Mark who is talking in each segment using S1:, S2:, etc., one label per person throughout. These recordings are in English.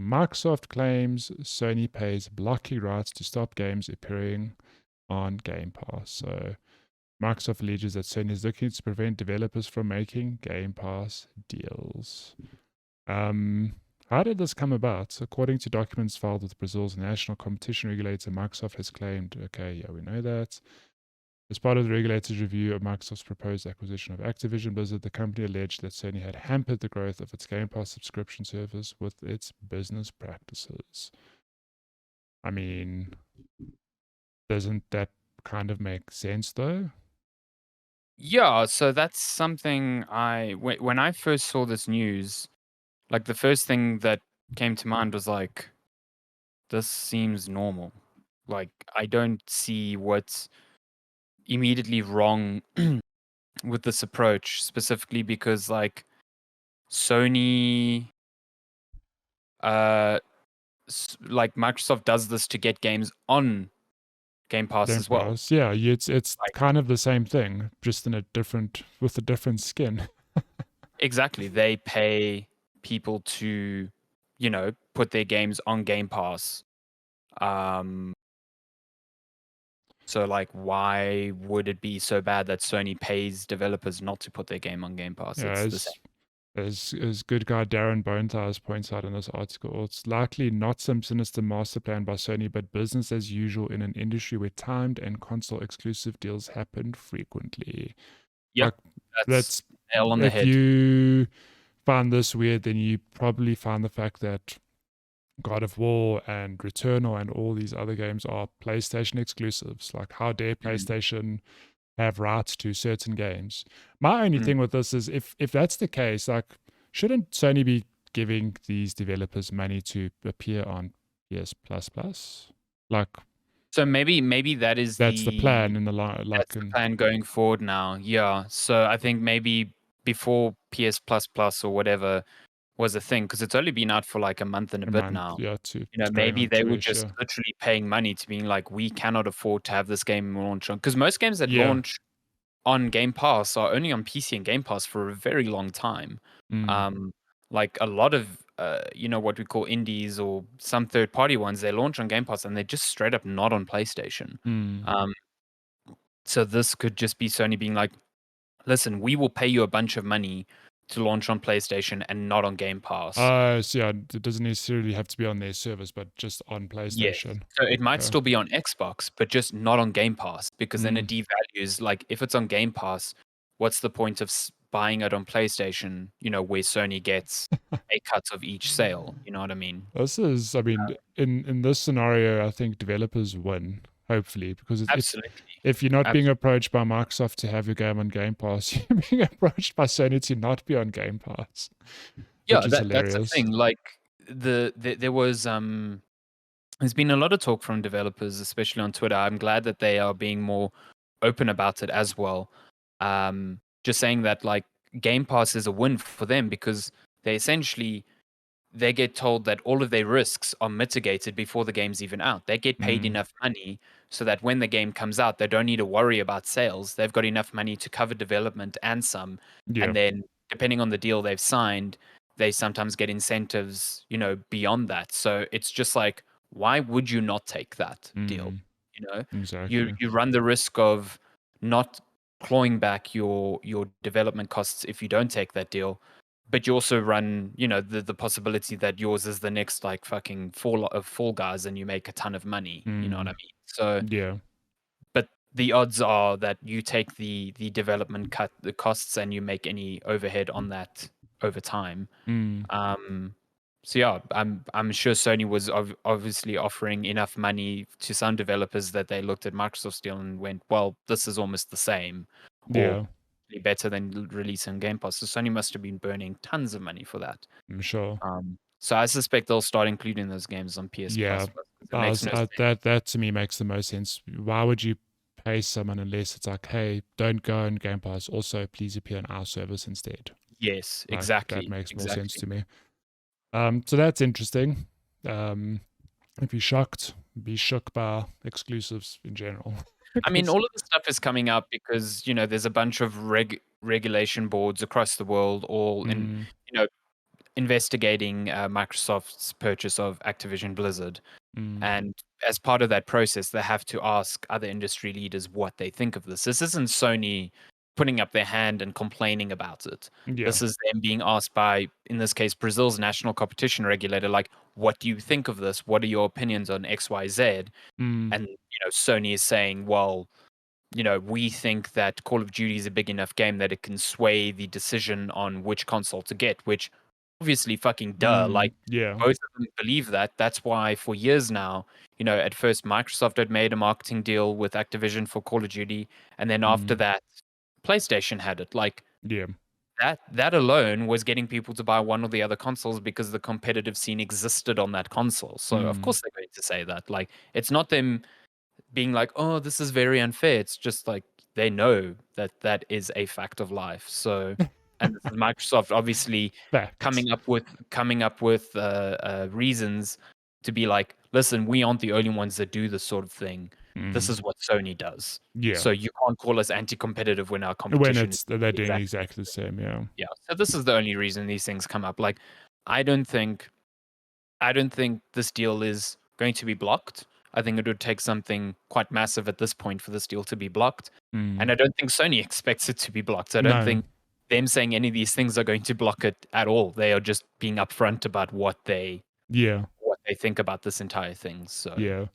S1: Microsoft claims Sony pays blocking rights to stop games appearing on Game Pass. So Microsoft alleges that Sony is looking to prevent developers from making Game Pass deals. How did this come about? According to documents filed with Brazil's national competition regulator, Microsoft has claimed, okay, yeah, we know that. As part of the regulator's review of Microsoft's proposed acquisition of Activision Blizzard, the company alleged that Sony had hampered the growth of its Game Pass subscription service with its business practices. I mean, doesn't that kind of make sense though?
S2: Yeah, so that's something when I first saw this news, like the first thing that came to mind was like, this seems normal. Like I don't see what's immediately wrong with this approach, specifically because like Sony, uh, like Microsoft does this to get games on Game Pass
S1: Game
S2: as well.
S1: Pass, yeah, it's
S2: Like
S1: kind of the same thing, just in a different with a different skin.
S2: exactly, they pay people to, put their games on Game Pass. Um, so like, why would it be so bad that Sony pays developers not to put their game on Game Pass?
S1: Yeah,
S2: It's the same.
S1: as good guy Darren Bonethies points out in this article, it's likely not some sinister master plan by Sony, but business as usual in an industry where timed and console exclusive deals happen frequently.
S2: Yep,
S1: Like
S2: that's
S1: that's
S2: nail on the
S1: if
S2: head.
S1: you find this weird, then you probably find the fact that God of War and Returnal and all these other games are PlayStation exclusives. Like, how dare
S2: Mm,
S1: PlayStation have rights to certain games? My only
S2: mm.
S1: thing with this is if that's the case, like, shouldn't Sony be giving these developers money to appear on PS Plus Plus? Like,
S2: So maybe that is
S1: that's the
S2: the
S1: plan in the line. Like,
S2: That's the
S1: in
S2: plan going forward now. Yeah. So I think maybe before PS Plus Plus or whatever was a thing, because it's only been out for like a month and a
S1: a
S2: bit
S1: month,
S2: now.
S1: yeah, to going
S2: Maybe
S1: on
S2: they were
S1: 2ish,
S2: just
S1: yeah,
S2: literally paying money to being like, we cannot afford to have this game launch on. Because most games that
S1: yeah,
S2: launch on Game Pass are only on PC and Game Pass for a very long time.
S1: mm,
S2: Um, like a lot of what we call indies or some third party ones, they launch on Game Pass and they're just straight up not on PlayStation.
S1: mm.
S2: Um, so this could just be Sony being like, listen, we will pay you a bunch of money to launch on PlayStation and not on Game Pass.
S1: So yeah, it doesn't necessarily have to be on their service, but just on
S2: Yes.
S1: PlayStation.
S2: So it might
S1: Okay.
S2: still be on Xbox, but just not on Game Pass because then it
S1: Mm.
S2: devalues. Like, if it's on Game Pass, what's the point of buying it on PlayStation, where Sony gets a cut of each sale? You know what I mean?
S1: This is, I mean, in this scenario, I think developers win, hopefully, because
S2: Absolutely.
S1: if you're not being
S2: Absolutely.
S1: approached by Microsoft to have your game on Game Pass, you're being approached by Sony to not be on Game Pass, which
S2: Yeah,
S1: is
S2: that's the
S1: hilarious.
S2: thing. Like, there was there's been a lot of talk from developers, especially on Twitter. I'm glad that they are being more open about it as well. Just saying that like Game Pass is a win for them because they get told that all of their risks are mitigated before the game's even out. They get paid
S1: Mm.
S2: enough money so that when the game comes out, they don't need to worry about sales. They've got enough money to cover development and some.
S1: Yeah.
S2: And then depending on the deal they've signed, they sometimes get incentives, beyond that. So it's just like, why would you not take that deal?
S1: Mm.
S2: You know, you
S1: Exactly.
S2: you run the risk of not clawing back your development costs if you don't take that deal, but you also run, the possibility that yours is the next like fucking Fall Guys and you make a ton of money. You know what I
S1: Mm.
S2: mean? So,
S1: Yeah.
S2: but the odds are that you take the development cut, the costs, and you make any overhead on that over time.
S1: Mm.
S2: Um, so yeah, I'm sure Sony was obviously offering enough money to some developers that they looked at Microsoft's deal and went, well, this is almost the same, or
S1: Yeah.
S2: better than releasing Game Pass. So Sony must have been burning tons of money for that.
S1: I'm sure.
S2: So I suspect they'll start including those games on PS
S1: Yeah.
S2: Plus. It makes no sense.
S1: That to me makes the most sense. Why would you pay someone unless it's like, hey, don't go on Game Pass. Also, please appear on our service instead.
S2: Yes,
S1: Like, that
S2: exactly,
S1: makes more sense
S2: exactly.
S1: to me. So that's interesting. Um, if you're shocked, be shook by exclusives in general.
S2: I mean,
S1: Because
S2: all of this stuff is coming up because there's a bunch of regulation boards across the world, all in
S1: mm,
S2: you know investigating Microsoft's purchase of Activision Blizzard.
S1: Mm.
S2: And as part of that process, they have to ask other industry leaders what they think of this. This isn't Sony putting up their hand and complaining about it.
S1: Yeah.
S2: This is them being asked by, in this case, Brazil's national competition regulator, like, what do you think of this? What are your opinions on XYZ?
S1: Mm.
S2: And, Sony is saying, well, we think that Call of Duty is a big enough game that it can sway the decision on which console to get, which obviously fucking duh. Like,
S1: Yeah.
S2: both of them believe that. That's why for years now, at first Microsoft had made a marketing deal with Activision for Call of Duty, and then after that, PlayStation had it. Like,
S1: Yeah.
S2: that alone was getting people to buy one or the other consoles because the competitive scene existed on that console. So of course they're going to say that. Like, it's not them being like, oh, this is very unfair. It's just like they know that that is a fact of life. So, and this is Microsoft obviously
S1: Facts.
S2: coming up with reasons to be like, listen, we aren't the only ones that do this sort of thing. This is what Sony does.
S1: Yeah.
S2: So you can't call us anti-competitive when our
S1: When
S2: competition
S1: it's
S2: is
S1: they're doing exactly the same. Yeah.
S2: yeah. So this is the only reason these things come up. Like, I don't think this deal is going to be blocked. I think it would take something quite massive at this point for this deal to be blocked. And I don't think Sony expects it to be blocked. I don't think them saying any of these things are going to block it at all. They are just being upfront about what they think about this entire thing. So
S1: yeah.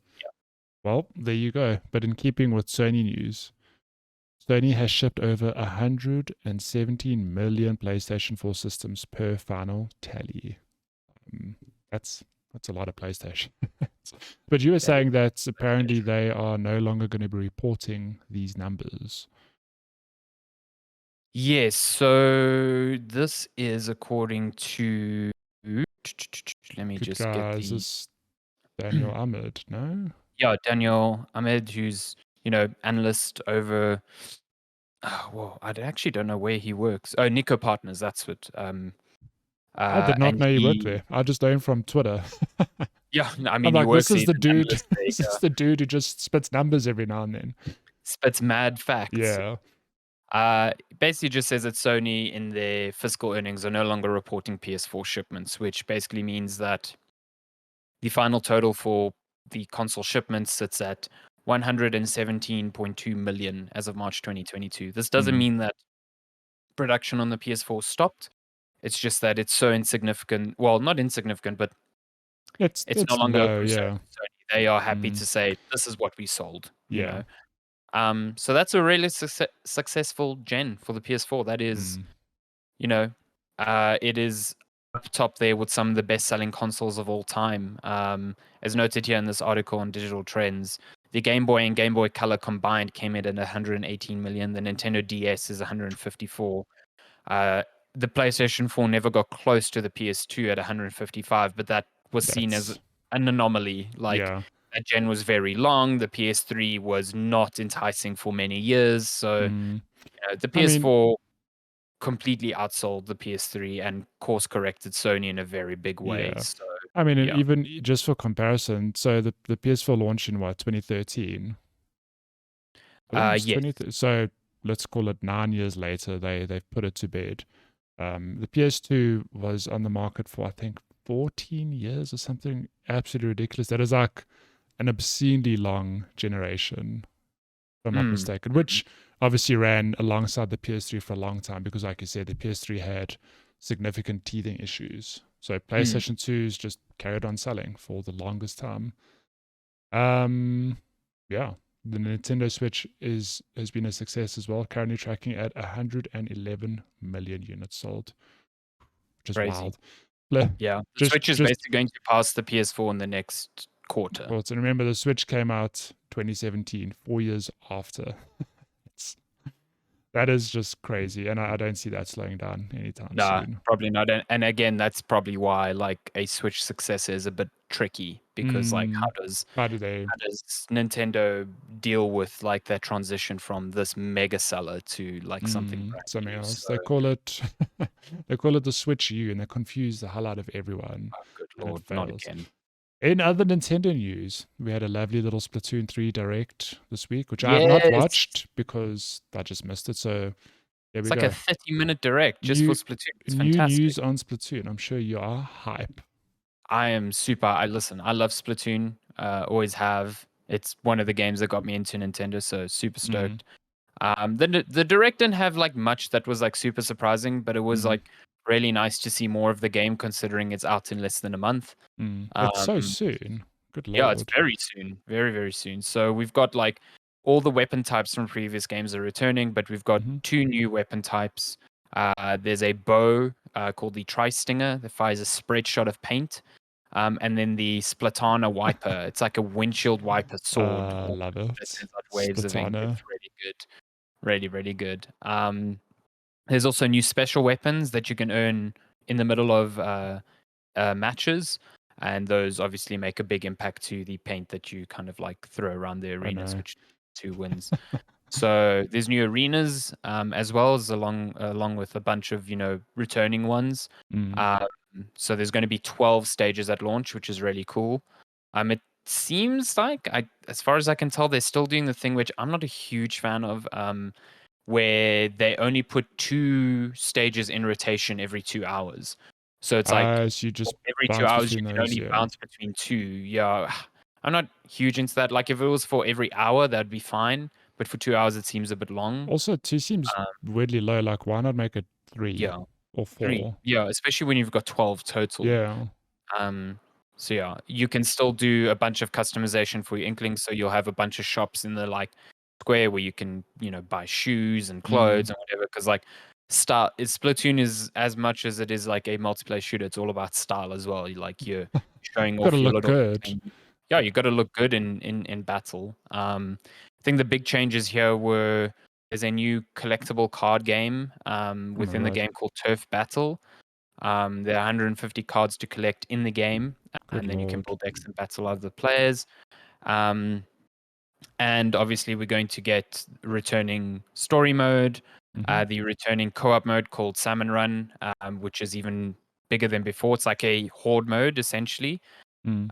S1: Well, there you go. But in keeping with Sony news, Sony has shipped over 117 million PlayStation 4 systems per final tally. That's a lot of PlayStation. But you were saying that apparently they are no longer going to be reporting these numbers.
S2: Yes, so this is according to. Let me just get the.
S1: Is this Daniel Ahmed? No.
S2: Yeah, Daniel Ahmed, who's analyst over. Well, I actually don't know where he works. Oh, Nico Partners. That's what.
S1: I did not
S2: and
S1: know he worked there. I just know him from Twitter.
S2: Yeah, I
S1: I'm
S2: mean,
S1: like,
S2: he works.
S1: this is the dude.
S2: This
S1: is the dude who just spits numbers every now and then.
S2: Spits mad facts.
S1: Yeah.
S2: Basically just says that Sony in their fiscal earnings are no longer reporting PS4 shipments, which basically means that the final total for the console shipments sits at 117.2 million as of March 2022. This doesn't mean that production on the PS4 stopped. It's just that it's so insignificant. Well, not insignificant, but it's no longer a concern for Sony. They are happy to say this is what we sold. You know. So that's a really successful gen for the PS4. That is, it is up top there with some of the best-selling consoles of all time. As noted here in this article on Digital Trends, the Game Boy and Game Boy Color combined came in at 118 million. The Nintendo DS is 154. The PlayStation 4 never got close to the PS2 at 155, but that was seen as an anomaly. Like, that gen was very long. The PS3 was not enticing for many years. So the PS4 completely outsold the PS3 and course corrected Sony in a very big way.
S1: Yeah.
S2: So,
S1: I mean, even just for comparison, so the PS4 launched in what, 2013?
S2: Yes.
S1: So let's call it 9 years later, they've put it to bed. The PS2 was on the market for, I think, 14 years or something absolutely ridiculous. That is like an obscenely long generation, if I'm not mistaken, which obviously ran alongside the PS3 for a long time because, like you said, the PS3 had significant teething issues. So PlayStation 2's just carried on selling for the longest time. Yeah. The Nintendo Switch has been a success as well, currently tracking at 111 million units sold, which is wild.
S2: Yeah, the Switch is basically going to pass the PS4 in the next quarter.
S1: Well, so remember, the Switch came out 2017, 4 years after. That is just crazy, and I don't see that slowing down anytime soon.
S2: Probably not. And again, that's probably why like a Switch successor is a bit tricky because like how does Nintendo deal with like that transition from this mega seller to like something
S1: else?
S2: So,
S1: they call it the Switch U, and they confuse the hell out of everyone.
S2: Oh, good lord, not again.
S1: In other Nintendo news, we had a lovely little Splatoon 3 Direct this week, which I have not watched because I just missed it. So There
S2: It's
S1: we
S2: like a
S1: go.
S2: 30-minute direct just for
S1: New
S2: Splatoon. It's
S1: new
S2: fantastic.
S1: news on Splatoon. I'm sure you are hype.
S2: I am super. I listen. I love Splatoon. Always have. It's one of the games that got me into Nintendo, so super
S1: Mm,
S2: stoked. The direct didn't have like much that was like super surprising, but it was
S1: mm,
S2: like really nice to see more of the game considering it's out in less than a month.
S1: mm. That's so
S2: Um,
S1: soon. Good
S2: yeah, it's
S1: lord.
S2: very soon, very very soon. So we've got like all the weapon types from previous games are returning, but we've got
S1: Hmm.
S2: two new weapon types. There's a bow called the Tri-Stinger that fires a spread shot of paint. And then the Splatana wiper. It's like a windshield wiper sword
S1: Love
S2: that
S1: it.
S2: sends out waves of ink.
S1: Splatana.
S2: It's really good. Really, really good. There's also new special weapons that you can earn in the middle of matches, and those obviously make a big impact to the paint that you kind of like throw around the
S1: I
S2: arenas,
S1: know.
S2: which two wins. So there's new arenas, as well as along with a bunch of returning ones.
S1: Mm.
S2: Um, so there's going to be 12 stages at launch, which is really cool. It seems like as far as I can tell, they're still doing the thing which I'm not a huge fan of, where they only put 2 stages in rotation every 2 hours. So it's like
S1: So you just
S2: every 2
S1: bounce
S2: hours you
S1: between
S2: can
S1: those,
S2: only
S1: yeah.
S2: bounce between 2. Yeah, I'm not huge into that. Like if it was for every hour, that'd be fine. But for 2 hours, it seems a bit long.
S1: Also, 2 seems
S2: Um,
S1: weirdly low. Like, why not make it 3
S2: yeah,
S1: or
S2: 3.
S1: 4?
S2: Yeah, especially when you've got 12 total.
S1: Yeah.
S2: Um, so yeah, you can still do a bunch of customization for your Inklings. So you'll have a bunch of shops in the like square where you can, buy shoes and
S1: Mm.
S2: clothes and whatever. Because like Splatoon is as much as it is like a multiplayer shooter. It's all about style as well. You're showing
S1: Gotta
S2: off your
S1: look
S2: little.
S1: good.
S2: Yeah, you got to look good in battle. I think the big changes here were there's a new collectible card game
S1: Oh my
S2: within the
S1: god.
S2: game called Turf Battle. There are 150 cards to collect in the game,
S1: Good
S2: and then you can
S1: lord.
S2: build decks and battle other players. Um, and obviously, we're going to get returning story mode,
S1: Mhm.
S2: the returning co-op mode called Salmon Run, which is even bigger than before. It's like a horde mode essentially,
S1: Mm.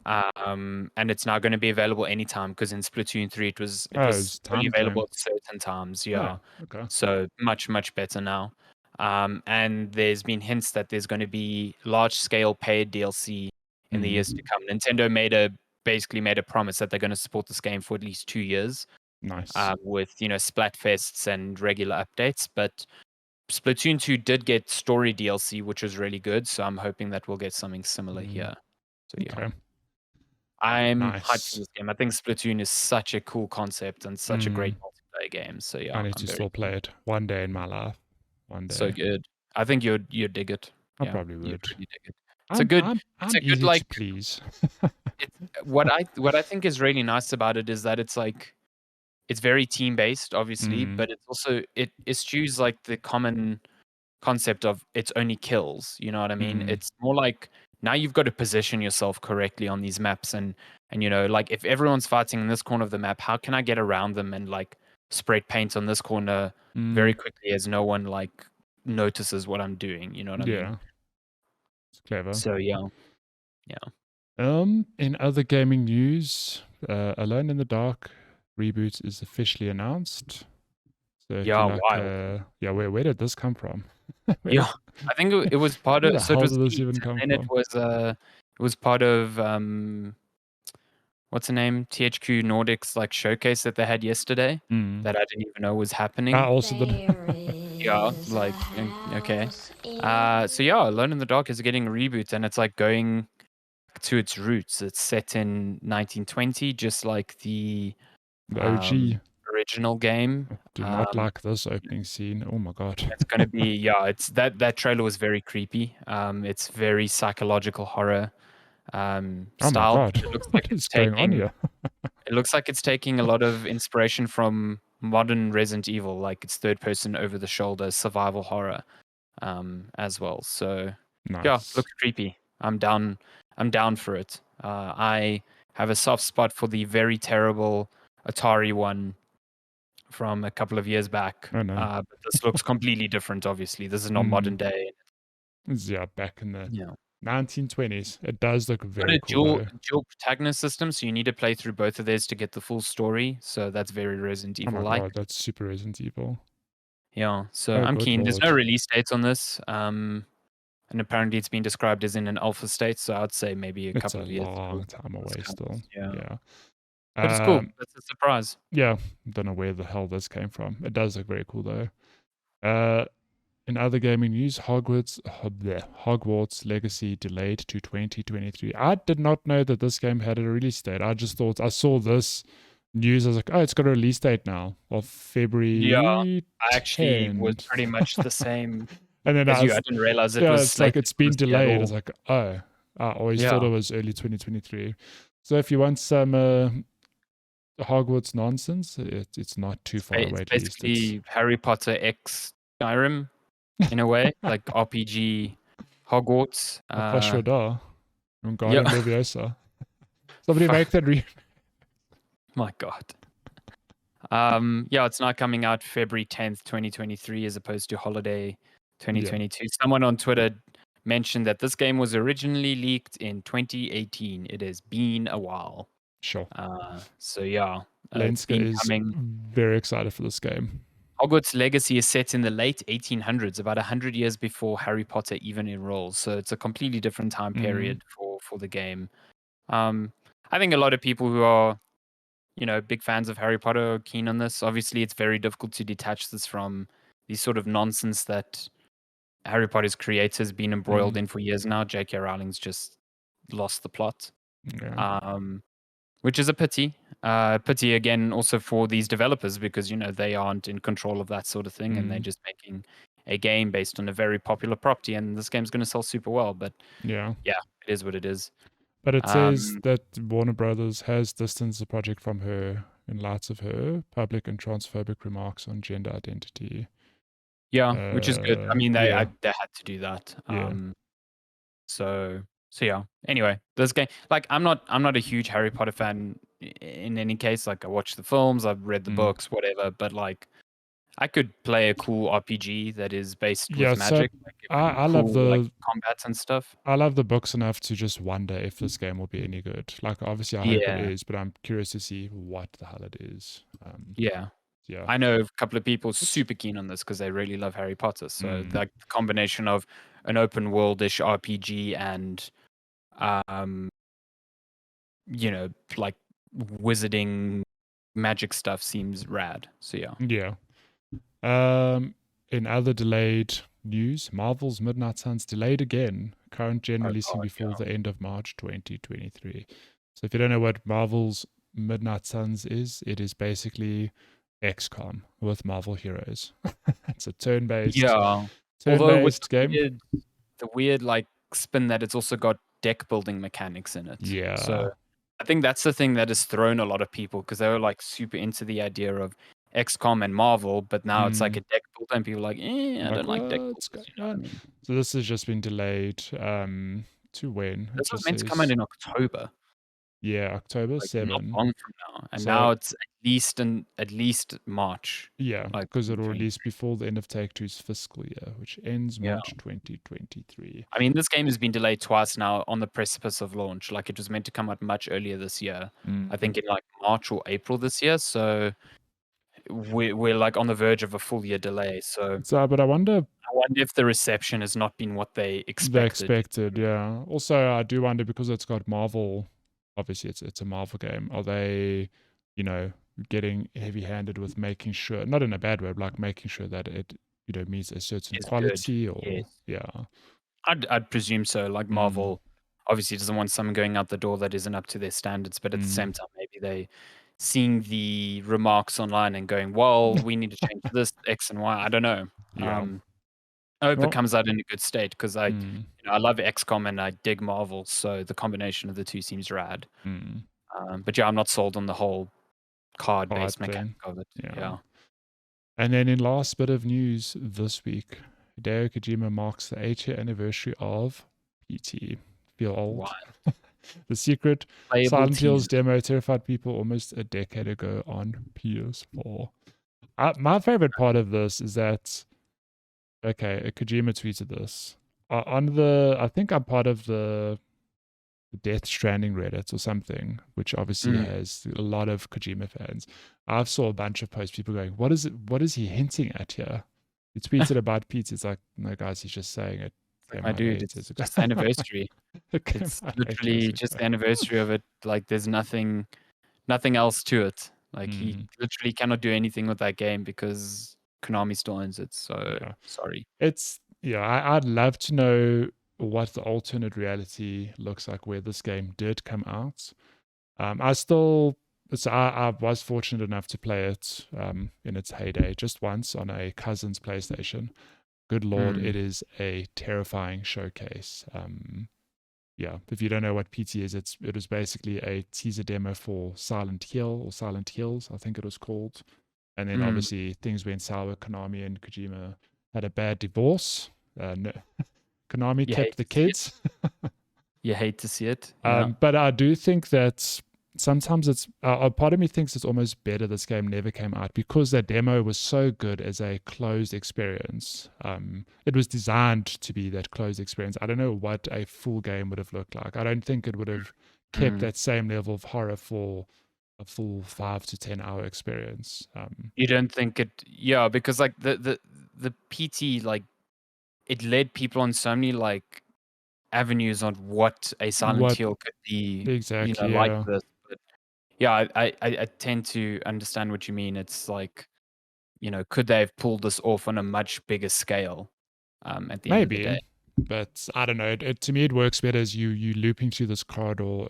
S2: and it's now going to be available anytime because in Splatoon 3 it
S1: Oh,
S2: was
S1: it's
S2: only
S1: time
S2: available
S1: claimed.
S2: at certain times.
S1: Oh,
S2: Yeah,
S1: okay.
S2: so much better now. And there's been hints that there's going to be large scale paid DLC in the years
S1: Mm.
S2: to come. Nintendo basically made a promise that they're going to support this game for at least 2 years,
S1: Nice.
S2: with Splatfests and regular updates. But Splatoon 2 did get story DLC, which was really good. So I'm hoping that we'll get something similar
S1: Mm.
S2: here. So yeah.
S1: Okay.
S2: I'm hyped for
S1: Nice.
S2: this game. I think Splatoon is such a cool concept and such a great
S1: Mm.
S2: multiplayer game. So
S1: I
S2: yeah,
S1: need
S2: I'm
S1: to
S2: very
S1: still play it one day in my life. One
S2: so
S1: day.
S2: good. I think you'd dig it.
S1: I
S2: Yeah,
S1: probably
S2: you'd
S1: would.
S2: really dig it. It's a
S1: I'm
S2: good
S1: I'm
S2: it's
S1: I'm
S2: a good
S1: easy to
S2: like
S1: please.
S2: it's what I think is really nice about it is that it's like it's very team based, obviously,
S1: Mm.
S2: but it's also it eschews like the common concept of it's only kills, you know what I mean?
S1: Mm.
S2: It's more like now you've got to position yourself correctly on these maps and like if everyone's fighting in this corner of the map, how can I get around them and like spread paint on this corner very
S1: Mm.
S2: quickly as no one like notices what I'm doing, you know what I mean?
S1: Yeah. It's clever.
S2: So yeah, yeah.
S1: In other gaming news, Alone in the Dark reboot is officially announced. So if you
S2: Yeah,
S1: like,
S2: wild.
S1: yeah, where did this come from? where,
S2: Yeah. I think it was part
S1: where
S2: of
S1: the
S2: so it
S1: hell
S2: was
S1: did this
S2: leaked
S1: even come
S2: and then
S1: from?
S2: it was part of what's the name? THQ Nordic's like showcase that they had yesterday
S1: Mm.
S2: that I didn't even know was
S1: I
S2: happening.
S1: also did.
S3: There
S2: Yeah,
S3: is a
S2: like okay.
S3: house in
S2: So yeah, Alone in the Dark is getting a reboot and it's like going to its roots. It's set in 1920, just like the
S1: The
S2: um,
S1: OG.
S2: original game.
S1: Do not
S2: Um,
S1: like this opening scene. Oh my god.
S2: it's gonna be yeah. It's that trailer was very creepy. It's very psychological horror
S1: Oh my
S2: style.
S1: god.
S2: It looks like
S1: What
S2: it's
S1: is going on
S2: taking
S1: here?
S2: It looks like it's taking a lot of inspiration from modern Resident Evil, like it's third person over the shoulder survival horror, as well. So yeah,
S1: Nice.
S2: looks creepy. I'm down for it. I have a soft spot for the very terrible Atari one from a couple of years back.
S1: Oh no.
S2: But this looks completely different, obviously. This is not
S1: Mm.
S2: modern day.
S1: Yeah, back in the
S2: Yeah.
S1: 1920s. It does look
S2: Got
S1: very
S2: a
S1: cool though.
S2: dual protagonist system, so you need to play through both of these to get the full story. So that's very Resident
S1: Oh
S2: Evil
S1: my
S2: like.
S1: god, that's super Resident Evil.
S2: Yeah, so
S1: Oh,
S2: I'm
S1: good
S2: keen. There's no
S1: lord.
S2: release dates on this, and apparently it's been described as in an alpha state, so I'd say maybe a
S1: It's
S2: couple
S1: a
S2: of years till
S1: long time
S2: this
S1: away still.
S2: comes. Yeah,
S1: Yeah.
S2: but it's cool.
S1: Um,
S2: That's a surprise.
S1: yeah, don't know where the hell this came from. It does look very cool though. Uh, in other gaming news, Hogwarts Legacy delayed to 2023. I did not know that this game had a release date. I just thought I saw this news. I was like, oh, it's got a release date now of
S2: Yeah,
S1: February
S2: I actually was
S1: 10th.
S2: pretty much the same
S1: And then
S2: as you. I didn't realize it
S1: yeah,
S2: was
S1: it's like
S2: slated
S1: it's
S2: for
S1: been
S2: this year at
S1: delayed. It's
S2: all.
S1: like, oh, I always thought
S2: Yeah,
S1: it was early 2023. So if you want some Hogwarts nonsense, it's not too far away
S2: it's
S1: at least. It's
S2: basically Harry Potter X Skyrim in a way, like RPG Hogwarts.
S1: for sure, duh.
S2: Yeah,
S1: Wingardium Leviosa. Somebody
S2: fuck,
S1: make that
S2: my God. Yeah, it's not coming out February 10th, 2023, as opposed to holiday
S1: Yeah,
S2: 2022. Someone on Twitter mentioned that this game was originally leaked in 2018. It has been a while.
S1: sure.
S2: So yeah, it's
S1: Lenska
S2: been
S1: is
S2: coming.
S1: very excited for this game.
S2: Hogwarts Legacy is set in the late 1800s, about 100 years before Harry Potter even enrolls. So it's a completely different time
S1: Mm,
S2: period for the game. Um, I think a lot of people who are big fans of Harry Potter are keen on this. Obviously, it's very difficult to detach this from the sort of nonsense that Harry Potter's creator's been embroiled
S1: mm,
S2: in for years now. J.K. Rowling's just lost the plot,
S1: yeah.
S2: um, which is a pity. Pity again also for these developers because they aren't in control of that sort of thing, and they're
S1: Mm,
S2: just making a game based on a very popular property, and this game's going to sell super well. But
S1: yeah.
S2: yeah, it is what it is.
S1: But it says
S2: Um,
S1: that Warner Brothers has distanced the project from her in light of her public and transphobic remarks on gender identity.
S2: yeah, which is good. I mean,
S1: Yeah,
S2: they had to do that.
S1: yeah.
S2: So yeah. Anyway, this game, like, I'm not a huge Harry Potter fan in any case. Like, I watched the films, I've read the
S1: Mm.
S2: books, whatever. But like, I could play a cool RPG that is based
S1: Yeah,
S2: with
S1: so
S2: magic, like even
S1: I love
S2: cool like
S1: the
S2: combats and stuff.
S1: books enough to just wonder if this game will be any good. Like, obviously, I hope it
S2: Yeah,
S1: is, but I'm curious to see what the hell it is.
S2: yeah.
S1: Yeah.
S2: I know a couple of people
S1: It's
S2: super keen on this because they really love Harry Potter. So
S1: mm,
S2: like the combination of an open worldish RPG and um like wizarding magic stuff seems rad. So yeah.
S1: yeah. Um, in other delayed news, Marvel's Midnight Suns delayed again. Current gen
S2: Oh
S1: releasing
S2: god,
S1: before
S2: yeah.
S1: the end of March 2023. So if you don't know what Marvel's Midnight Suns is, it is basically XCOM with Marvel heroes. It's a
S2: Yeah. Although with
S1: turn-based game.
S2: the weird like spin that it's also got deck building mechanics in it. So
S1: Yeah.
S2: I think that's the thing that has thrown a lot of people because they were like super into the idea of XCOM and Marvel, but now it's like
S1: Mm.
S2: a deck builder and people are like, I
S1: Like,
S2: don't like deck
S1: what's
S2: builders,
S1: going
S2: you know what
S1: on?
S2: I mean?
S1: So this has just been delayed to when? It
S2: This was
S1: just
S2: meant to come out
S1: says,
S2: in October,
S1: yeah, October
S2: like not
S1: 7.
S2: long from now. And
S1: So
S2: now it's at least March,
S1: yeah,
S2: like
S1: because it'll
S2: 2020.
S1: release before the end of Take-Two's fiscal year, which ends
S2: Yeah.
S1: March 2023.
S2: I mean, this game has been delayed twice now on the precipice of launch. Like, it was meant to come out much earlier this year. I
S1: Mm.
S2: think in, like, March or April this year, so we're, like, on the verge of a full year delay, so
S1: So, but I wonder
S2: I wonder if the reception has not been what they
S1: they
S2: expected.
S1: expected, yeah. Also, I do wonder because it's got Marvel, obviously it's a Marvel game. Are they, getting heavy-handed with making sure, not in a bad way, but like making sure that it, meets a certain
S2: Is good,
S1: quality
S2: yes.
S1: or yeah.
S2: I'd presume so, like,
S1: Mm.
S2: Marvel obviously doesn't want someone going out the door that isn't up to their standards, but at the
S1: Mm.
S2: same time, maybe they seeing the remarks online and going, "Well, we need to change this X and Y." I don't know.
S1: Yeah.
S2: Um I hope it
S1: Well,
S2: comes out in a good state because
S1: mm,
S2: I love XCOM and I dig Marvel, so the combination of the two seems rad.
S1: mm.
S2: But yeah, I'm not sold on the whole
S1: Hard
S2: card-based mechanic
S1: thing.
S2: of it.
S1: Yeah.
S2: Yeah.
S1: And then in last bit of news this week, Hideo Kojima marks the 8-year anniversary of PT. Feel old?
S2: Wild.
S1: The secret
S2: Playable
S1: Silent Hills
S2: teasers.
S1: demo terrified people almost a decade ago on PS4. My favorite part of this is that, okay, Kojima tweeted this. I think I'm part of the Death Stranding Reddit or something, which obviously
S2: Mm.
S1: has a lot of Kojima fans. I've saw a bunch of posts, people going, what is he hinting at here? He tweeted about pizza. It's like, no, guys, he's just saying it
S2: It's like,
S1: came
S2: my
S1: out
S2: dude,
S1: 8 years
S2: it's
S1: ago.
S2: just the anniversary.
S1: It came
S2: It's
S1: out 8 years
S2: literally just
S1: ago.
S2: the anniversary of it. Like, there's nothing else to it. Like, he
S1: Mm,
S2: literally cannot do anything with that game because Konami still owns it. So
S1: yeah.
S2: sorry.
S1: Yeah, I'd love to know what the alternate reality looks like where this game did come out. I was fortunate enough to play it in its heyday just once on a cousin's PlayStation. Good lord,
S2: Mm,
S1: it is a terrifying showcase. Yeah, if you don't know what PT is, it was basically a teaser demo for Silent Hill or Silent Hills, I think it was called. And then
S2: mm.
S1: obviously things went sour. Konami and Kojima had a bad divorce. No, Konami
S2: You
S1: kept
S2: hate
S1: the
S2: to see it.
S1: kids.
S2: You hate to see it. Yeah.
S1: But I do think that sometimes it's a part of me thinks it's almost better this game never came out because that demo was so good as a closed experience. It was designed to be that closed experience. I don't know what a full game would have looked like. I don't think it would have kept
S2: Mm.
S1: that same level of horror for a full 5 to 10 hour experience.
S2: You don't think it? Yeah, because like the PT, like, it led people on so many like avenues on what a Silent
S1: What
S2: Hill could be,
S1: exactly?
S2: like
S1: Yeah,
S2: this. But yeah, I tend to understand what you mean. It's like, could they have pulled this off on a much bigger scale, at the end of the day?
S1: maybe, but I don't know. To me, it works better as you looping through this corridor.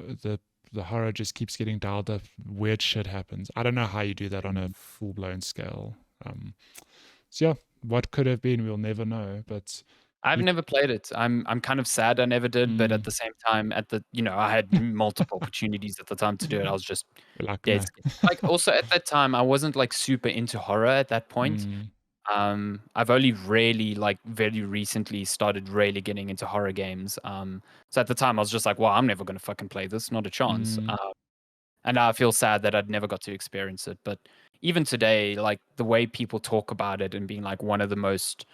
S1: The horror just keeps getting dialed up. Weird shit happens. I don't know how you do that on a
S2: Mm.
S1: full blown scale. So yeah, what could have been, we'll never know. But
S2: I've
S1: you,
S2: never played it. I'm kind of sad I never did, but
S1: mm,
S2: at the same time, I had multiple opportunities at the time to do it. I was just
S1: you're like
S2: dead
S1: no.
S2: scared. Like, also at that time, I wasn't like super into horror at that point.
S1: Mm,
S2: I've only really, like, very recently started really getting into horror games. So at the time I was just like, well, I'm never gonna fucking play this, not a chance.
S1: mm,
S2: And I feel sad that I'd never got to experience it. But even today, like, the way people talk about it and being like one of the most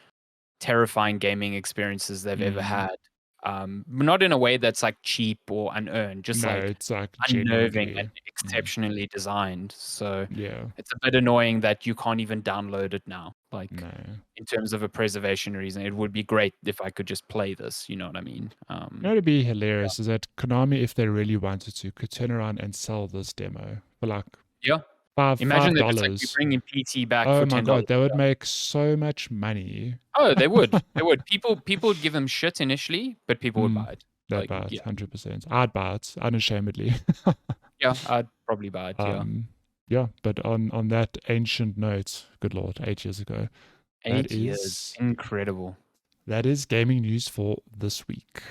S2: terrifying gaming experiences they've ever
S1: mm.
S2: had. But not in a way that's like cheap or unearned, just
S1: No,
S2: like
S1: it's like
S2: unnerving and
S1: genuinely. Mm,
S2: exceptionally designed. So
S1: yeah,
S2: it's a bit annoying that you can't even download it now. Like,
S1: no.
S2: in terms of a preservation reason, it would be great if I could just play this. You know what I mean?
S1: You know, it'd be
S2: Yeah.
S1: hilarious is that Konami, if they really wanted to, could turn around and sell this demo for like
S2: Yeah.
S1: five
S2: Imagine if it's like we
S1: dollars.
S2: bring in PT back
S1: Oh
S2: for
S1: my
S2: $10.
S1: god, they would make so much money.
S2: Oh, they would. They would. People would give them shit initially, but people would
S1: Mm,
S2: buy it.
S1: they'd
S2: Like,
S1: buy it,
S2: yeah.
S1: 100%. I'd buy it, unashamedly.
S2: Yeah, I'd probably buy it, yeah.
S1: um, yeah, but on that ancient note, good lord, 8 years ago, that
S2: 8 years.
S1: is
S2: Incredible.
S1: that is gaming news for this week.